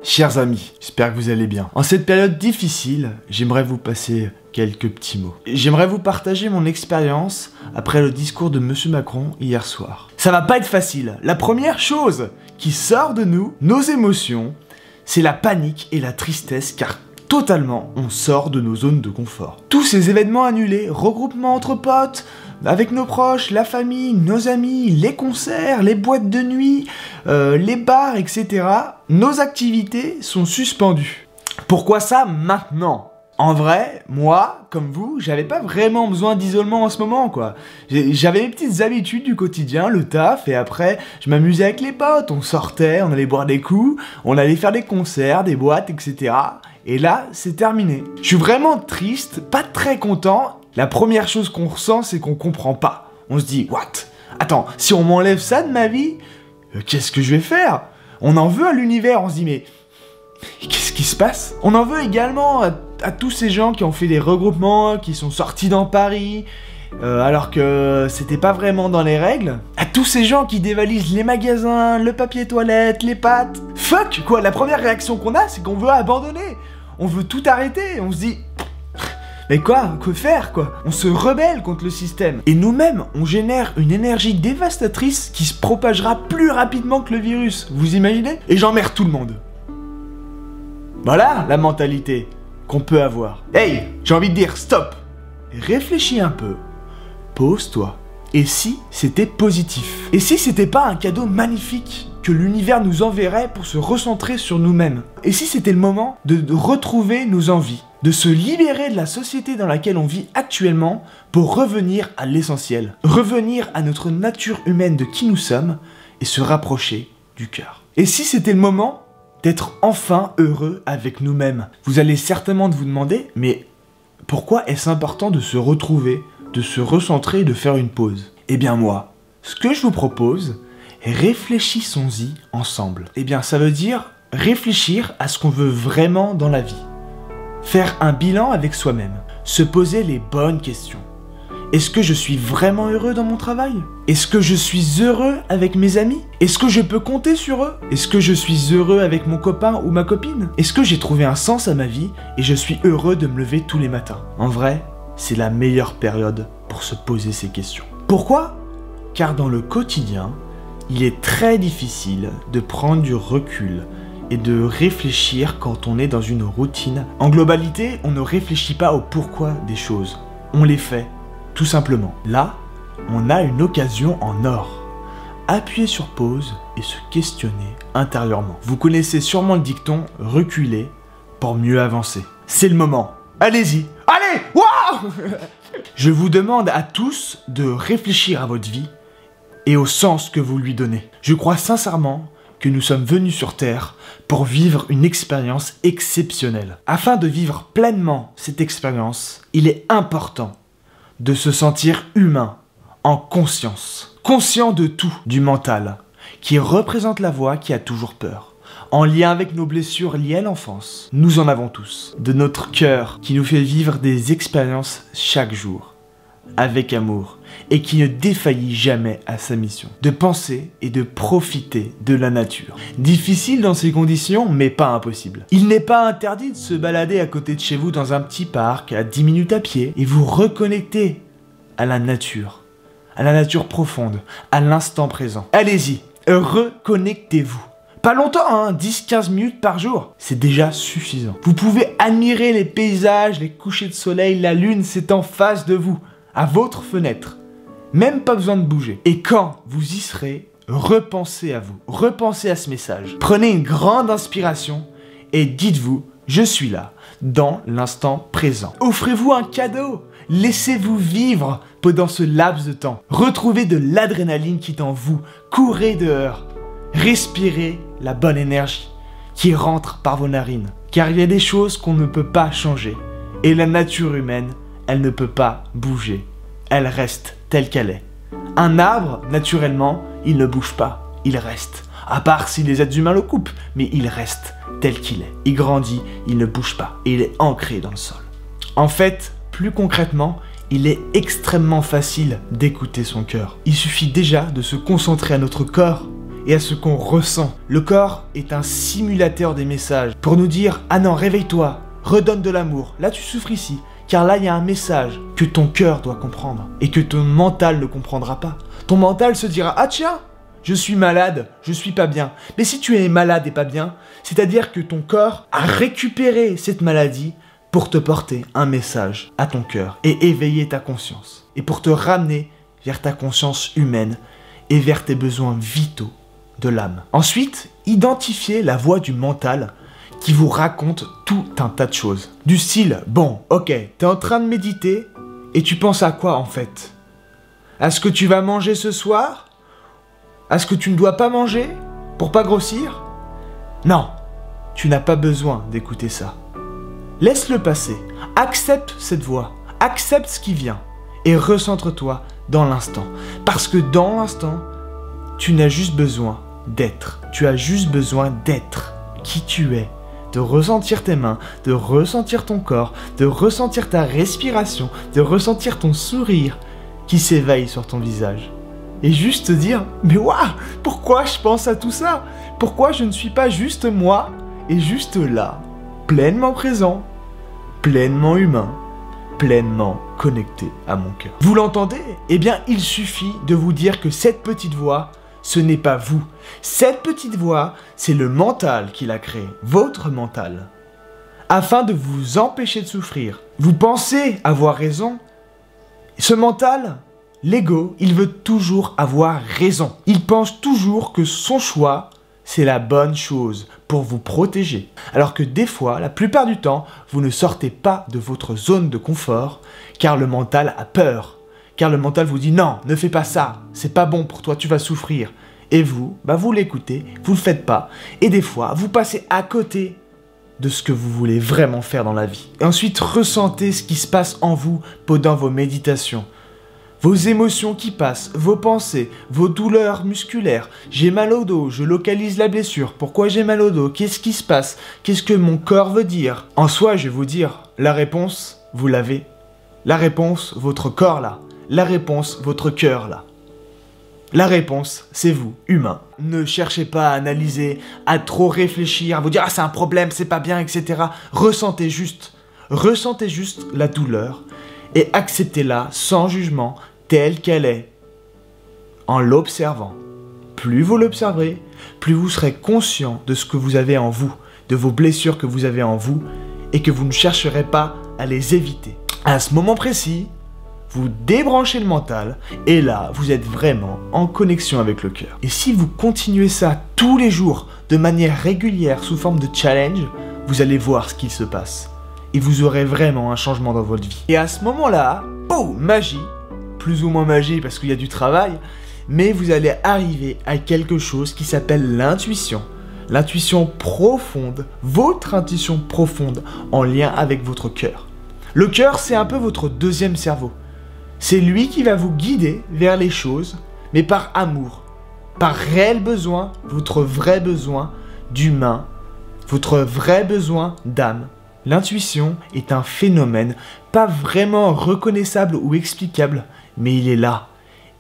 Chers amis, j'espère que vous allez bien. En cette période difficile, j'aimerais vous passer quelques petits mots. J'aimerais vous partager mon expérience après le discours de Monsieur Macron hier soir. Ça va pas être facile. La première chose qui sort de nous, nos émotions, c'est la panique et la tristesse car totalement on sort de nos zones de confort. Tous ces événements annulés, regroupements entre potes, avec nos proches, la famille, nos amis, les concerts, les boîtes de nuit, les bars, etc. Nos activités sont suspendues. Pourquoi ça maintenant ? En vrai, moi, comme vous, j'avais pas vraiment besoin d'isolement en ce moment, quoi. J'avais mes petites habitudes du quotidien, le taf, et après, je m'amusais avec les potes, on sortait, on allait boire des coups, on allait faire des concerts, des boîtes, etc. Et là, c'est terminé. Je suis vraiment triste, pas très content. La première chose qu'on ressent, c'est qu'on comprend pas. On se dit, what ? Attends, si on m'enlève ça de ma vie, qu'est-ce que je vais faire ? On en veut à l'univers, on se dit, mais qu'est-ce qui se passe ? On en veut également à tous ces gens qui ont fait des regroupements, qui sont sortis dans Paris, alors que c'était pas vraiment dans les règles. À tous ces gens qui dévalisent les magasins, le papier toilette, les pâtes. Fuck, quoi, la première réaction qu'on a, c'est qu'on veut abandonner. On veut tout arrêter, on se dit... Mais quoi faire, quoi ? On se rebelle contre le système. Et nous-mêmes, on génère une énergie dévastatrice qui se propagera plus rapidement que le virus. Vous imaginez ? Et j'emmerde tout le monde. Voilà la mentalité qu'on peut avoir. Hey, j'ai envie de dire stop. Réfléchis un peu. Pose-toi. Et si c'était positif ? Et si c'était pas un cadeau magnifique que l'univers nous enverrait pour se recentrer sur nous-mêmes ? Et si c'était le moment de retrouver nos envies ? De se libérer de la société dans laquelle on vit actuellement pour revenir à l'essentiel. Revenir à notre nature humaine de qui nous sommes et se rapprocher du cœur. Et si c'était le moment d'être enfin heureux avec nous-mêmes ? Vous allez certainement vous demander, mais pourquoi est-ce important de se retrouver, de se recentrer et de faire une pause ? Eh bien moi, ce que je vous propose, réfléchissons-y ensemble. Eh bien ça veut dire réfléchir à ce qu'on veut vraiment dans la vie. Faire un bilan avec soi-même, se poser les bonnes questions. Est-ce que je suis vraiment heureux dans mon travail ? Est-ce que je suis heureux avec mes amis ? Est-ce que je peux compter sur eux ? Est-ce que je suis heureux avec mon copain ou ma copine ? Est-ce que j'ai trouvé un sens à ma vie et je suis heureux de me lever tous les matins ? En vrai, c'est la meilleure période pour se poser ces questions. Pourquoi ? Car dans le quotidien, il est très difficile de prendre du recul et de réfléchir quand on est dans une routine. En globalité, on ne réfléchit pas au pourquoi des choses. On les fait, tout simplement. Là, on a une occasion en or. Appuyer sur pause et se questionner intérieurement. Vous connaissez sûrement le dicton « reculer pour mieux avancer ». C'est le moment. Allez-y. Allez, waouh. Je vous demande à tous de réfléchir à votre vie et au sens que vous lui donnez. Je crois sincèrement que nous sommes venus sur Terre pour vivre une expérience exceptionnelle. Afin de vivre pleinement cette expérience, il est important de se sentir humain, en conscience. Conscient de tout, du mental, qui représente la voix qui a toujours peur. En lien avec nos blessures liées à l'enfance, nous en avons tous. De notre cœur, qui nous fait vivre des expériences chaque jour, avec amour, et qui ne défaillit jamais à sa mission, de penser et de profiter de la nature. Difficile dans ces conditions, mais pas impossible. Il n'est pas interdit de se balader à côté de chez vous dans un petit parc, à 10 minutes à pied, et vous reconnecter à la nature profonde, à l'instant présent. Allez-y, reconnectez-vous. Pas longtemps, 10-15 minutes par jour, c'est déjà suffisant. Vous pouvez admirer les paysages, les couchers de soleil, la lune, c'est en face de vous, à votre fenêtre. Même pas besoin de bouger. Et quand vous y serez, repensez à vous. Repensez à ce message. Prenez une grande inspiration et dites-vous, je suis là, dans l'instant présent. Offrez-vous un cadeau. Laissez-vous vivre pendant ce laps de temps. Retrouvez de l'adrénaline qui est en vous. Courez dehors. Respirez la bonne énergie qui rentre par vos narines. Car il y a des choses qu'on ne peut pas changer. Et la nature humaine, elle ne peut pas bouger. Elle reste telle qu'elle est. Un arbre, naturellement, il ne bouge pas, il reste. À part si les êtres humains le coupent, mais il reste tel qu'il est. Il grandit, il ne bouge pas, et il est ancré dans le sol. En fait, plus concrètement, il est extrêmement facile d'écouter son cœur. Il suffit déjà de se concentrer à notre corps et à ce qu'on ressent. Le corps est un simulateur des messages pour nous dire « Ah non, réveille-toi, redonne de l'amour, là tu souffres ici ». Car là, il y a un message que ton cœur doit comprendre et que ton mental ne comprendra pas. Ton mental se dira « Ah tiens, je suis malade, je suis pas bien ». Mais si tu es malade et pas bien, c'est-à-dire que ton corps a récupéré cette maladie pour te porter un message à ton cœur et éveiller ta conscience. Et pour te ramener vers ta conscience humaine et vers tes besoins vitaux de l'âme. Ensuite, identifiez la voix du mental qui vous raconte tout un tas de choses. Du style, bon, ok, t'es en train de méditer et tu penses à quoi en fait? À ce que tu vas manger ce soir? À ce que tu ne dois pas manger pour pas grossir? Non, tu n'as pas besoin d'écouter ça. Laisse-le passer, accepte cette voix, accepte ce qui vient et recentre-toi dans l'instant. Parce que dans l'instant, tu n'as juste besoin d'être. Tu as juste besoin d'être qui tu es. De ressentir tes mains, de ressentir ton corps, de ressentir ta respiration, de ressentir ton sourire qui s'éveille sur ton visage. Et juste te dire, mais waouh, pourquoi je pense à tout ça? Pourquoi je ne suis pas juste moi et juste là, pleinement présent, pleinement humain, pleinement connecté à mon cœur. Vous l'entendez? Eh bien, il suffit de vous dire que cette petite voix, ce n'est pas vous. Cette petite voix, c'est le mental qui l'a créée, votre mental, afin de vous empêcher de souffrir. Vous pensez avoir raison. Ce mental, l'ego, il veut toujours avoir raison. Il pense toujours que son choix, c'est la bonne chose pour vous protéger. Alors que des fois, la plupart du temps, vous ne sortez pas de votre zone de confort, car le mental a peur. Car le mental vous dit non, ne fais pas ça, c'est pas bon pour toi, tu vas souffrir. Et vous, vous l'écoutez, vous le faites pas. Et des fois, vous passez à côté de ce que vous voulez vraiment faire dans la vie. Et ensuite, ressentez ce qui se passe en vous pendant vos méditations. Vos émotions qui passent, vos pensées, vos douleurs musculaires. J'ai mal au dos, je localise la blessure. Pourquoi j'ai mal au dos? Qu'est-ce qui se passe? Qu'est-ce que mon corps veut dire? En soi, je vais vous dire, la réponse, vous l'avez. La réponse, votre corps là. La réponse, votre cœur là. La réponse, c'est vous, humain. Ne cherchez pas à analyser, à trop réfléchir, à vous dire « Ah, c'est un problème, c'est pas bien, etc. » Ressentez juste la douleur et acceptez-la sans jugement, telle qu'elle est, en l'observant. Plus vous l'observerez, plus vous serez conscient de ce que vous avez en vous, de vos blessures que vous avez en vous, et que vous ne chercherez pas à les éviter. À ce moment précis, vous débranchez le mental et là, vous êtes vraiment en connexion avec le cœur. Et si vous continuez ça tous les jours, de manière régulière, sous forme de challenge, vous allez voir ce qui se passe. Et vous aurez vraiment un changement dans votre vie. Et à ce moment-là, boum, magie, plus ou moins magie parce qu'il y a du travail, mais vous allez arriver à quelque chose qui s'appelle l'intuition. L'intuition profonde, votre intuition profonde en lien avec votre cœur. Le cœur, c'est un peu votre deuxième cerveau. C'est lui qui va vous guider vers les choses, mais par amour, par réel besoin, votre vrai besoin d'humain, votre vrai besoin d'âme. L'intuition est un phénomène pas vraiment reconnaissable ou explicable, mais il est là.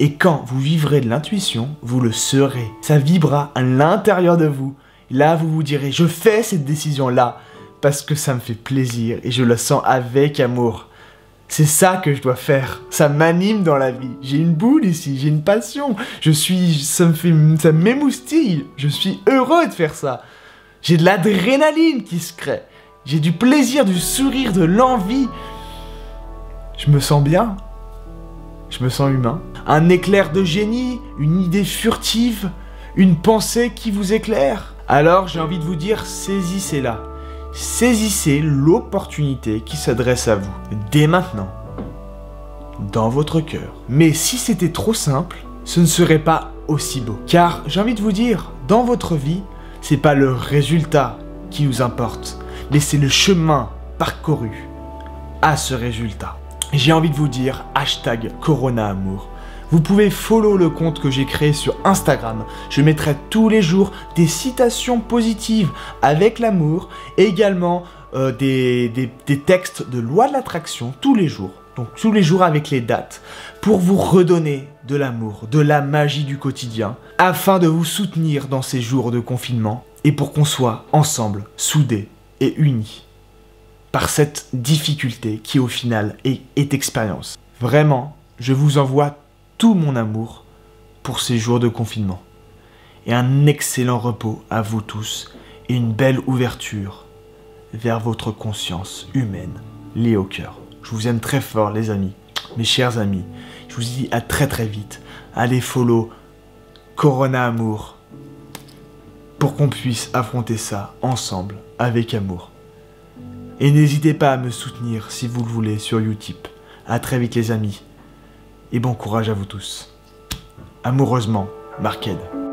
Et quand vous vivrez de l'intuition, vous le serez. Ça vibrera à l'intérieur de vous. Là, vous vous direz, je fais cette décision-là parce que ça me fait plaisir et je la sens avec amour. C'est ça que je dois faire. Ça m'anime dans la vie. J'ai une boule ici, j'ai une passion. Ça m'émoustille. Je suis heureux de faire ça. J'ai de l'adrénaline qui se crée. J'ai du plaisir, du sourire, de l'envie. Je me sens bien. Je me sens humain. Un éclair de génie, une idée furtive, une pensée qui vous éclaire. Alors j'ai envie de vous dire, saisissez-la. Saisissez l'opportunité qui s'adresse à vous, dès maintenant, dans votre cœur. Mais si c'était trop simple, ce ne serait pas aussi beau. Car j'ai envie de vous dire, dans votre vie, c'est pas le résultat qui vous importe, mais c'est le chemin parcouru à ce résultat. J'ai envie de vous dire, #CoronaAmour. Vous pouvez follow le compte que j'ai créé sur Instagram. Je mettrai tous les jours des citations positives avec l'amour et également des textes de loi de l'attraction tous les jours. donc tous les jours avec les dates, pour vous redonner de l'amour, de la magie du quotidien, afin de vous soutenir dans ces jours de confinement, et pour qu'on soit ensemble, soudés et unis, par cette difficulté qui au final est expérience. Vraiment, je vous envoie tout mon amour pour ces jours de confinement. Et un excellent repos à vous tous, et une belle ouverture vers votre conscience humaine, liée au cœur. Je vous aime très fort les amis, mes chers amis. Je vous dis à très très vite. Allez follow Corona Amour pour qu'on puisse affronter ça ensemble avec amour. Et n'hésitez pas à me soutenir si vous le voulez sur Utip. À très vite les amis. Et bon courage à vous tous. Amoureusement, Marked.